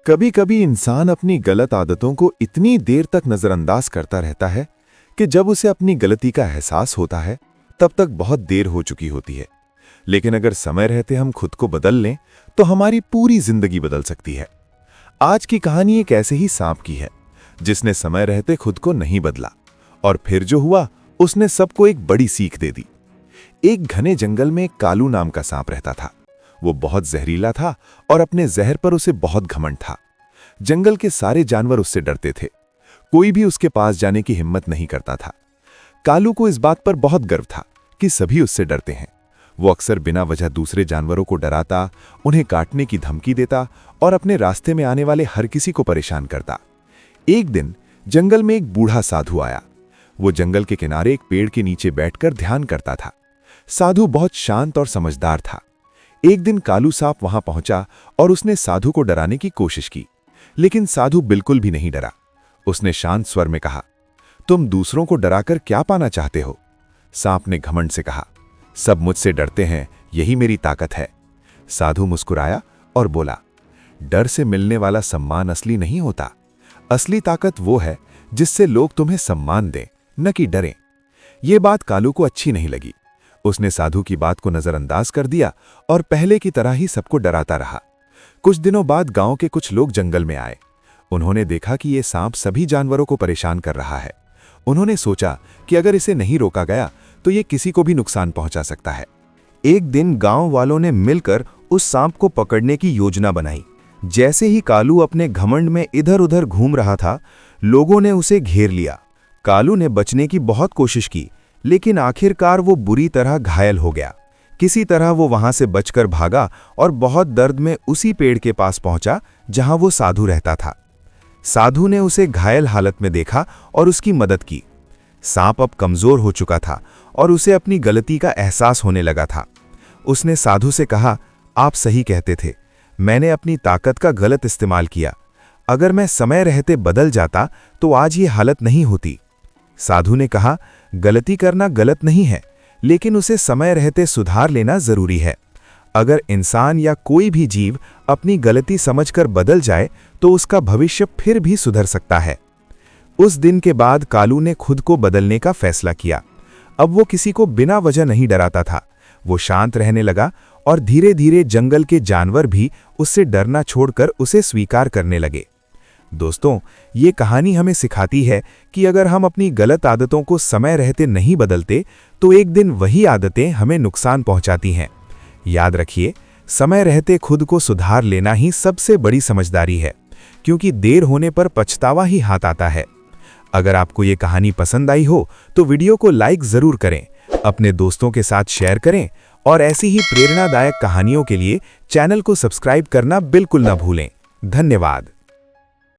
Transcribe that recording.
कभी कभी इंसान अपनी गलत आदतों को इतनी देर तक नजरअंदाज करता रहता है कि जब उसे अपनी गलती का एहसास होता है तब तक बहुत देर हो चुकी होती है। लेकिन अगर समय रहते हम खुद को बदल लें तो हमारी पूरी जिंदगी बदल सकती है। आज की कहानी एक ऐसे ही सांप की है जिसने समय रहते खुद को नहीं बदला और फिर जो हुआ उसने सबको एक बड़ी सीख दे दी। एक घने जंगल में एक कालू नाम का सांप रहता था। वो बहुत जहरीला था और अपने जहर पर उसे बहुत घमंड था। जंगल के सारे जानवर उससे डरते थे। कोई भी उसके पास जाने की हिम्मत नहीं करता था। कालू को इस बात पर बहुत गर्व था कि सभी उससे डरते हैं। वो अक्सर बिना वजह दूसरे जानवरों को डराता, उन्हें काटने की धमकी देता और अपने रास्ते में आने वाले हर किसी को परेशान करता। एक दिन जंगल में एक बूढ़ा साधु आया। वो जंगल के किनारे एक पेड़ के नीचे बैठकर ध्यान करता था। साधु बहुत शांत और समझदार था। एक दिन कालू सांप वहां पहुंचा और उसने साधु को डराने की कोशिश की, लेकिन साधु बिल्कुल भी नहीं डरा। उसने शांत स्वर में कहा, तुम दूसरों को डराकर क्या पाना चाहते हो? सांप ने घमंड से कहा, सब मुझसे डरते हैं, यही मेरी ताकत है। साधु मुस्कुराया और बोला, डर से मिलने वाला सम्मान असली नहीं होता। असली ताकत वो है जिससे लोग तुम्हें सम्मान दें, न कि डरें। यह बात कालू को अच्छी नहीं लगी। उसने साधु की बात को नजरअंदाज कर दिया और पहले की तरह ही सबको डराता रहा। कुछ दिनों बाद गांव के कुछ लोग जंगल में आए। उन्होंने देखा कि यह सांप सभी जानवरों को परेशान कर रहा है। उन्होंने सोचा कि अगर इसे नहीं रोका गया तो यह किसी को भी नुकसान पहुंचा सकता है। एक दिन गांव वालों ने मिलकर उस सांप को पकड़ने की योजना बनाई। जैसे ही कालू अपने घमंड में इधर उधर घूम रहा था, लोगों ने उसे घेर लिया। कालू ने बचने की बहुत कोशिश की, लेकिन आखिरकार वो बुरी तरह घायल हो गया। किसी तरह वो वहां से बचकर भागा और बहुत दर्द में उसी पेड़ के पास पहुंचा जहां वो साधु रहता था। साधु ने उसे घायल हालत में देखा और उसकी मदद की। सांप अब कमजोर हो चुका था और उसे अपनी गलती का एहसास होने लगा था। उसने साधु से कहा, आप सही कहते थे, मैंने अपनी ताकत का गलत इस्तेमाल किया। अगर मैं समय रहते बदल जाता तो आज ये हालत नहीं होती। साधु ने कहा, गलती करना गलत नहीं है, लेकिन उसे समय रहते सुधार लेना जरूरी है। अगर इंसान या कोई भी जीव अपनी गलती समझकर बदल जाए तो उसका भविष्य फिर भी सुधर सकता है। उस दिन के बाद कालू ने खुद को बदलने का फैसला किया। अब वो किसी को बिना वजह नहीं डराता था। वो शांत रहने लगा और धीरे धीरे जंगल के जानवर भी उससे डरना छोड़कर उसे स्वीकार करने लगे। दोस्तों, ये कहानी हमें सिखाती है कि अगर हम अपनी गलत आदतों को समय रहते नहीं बदलते तो एक दिन वही आदतें हमें नुकसान पहुंचाती हैं। याद रखिए, समय रहते खुद को सुधार लेना ही सबसे बड़ी समझदारी है, क्योंकि देर होने पर पछतावा ही हाथ आता है। अगर आपको ये कहानी पसंद आई हो तो वीडियो को लाइक जरूर करें, अपने दोस्तों के साथ शेयर करें और ऐसी ही प्रेरणादायक कहानियों के लिए चैनल को सब्सक्राइब करना बिल्कुल न भूलें। धन्यवाद।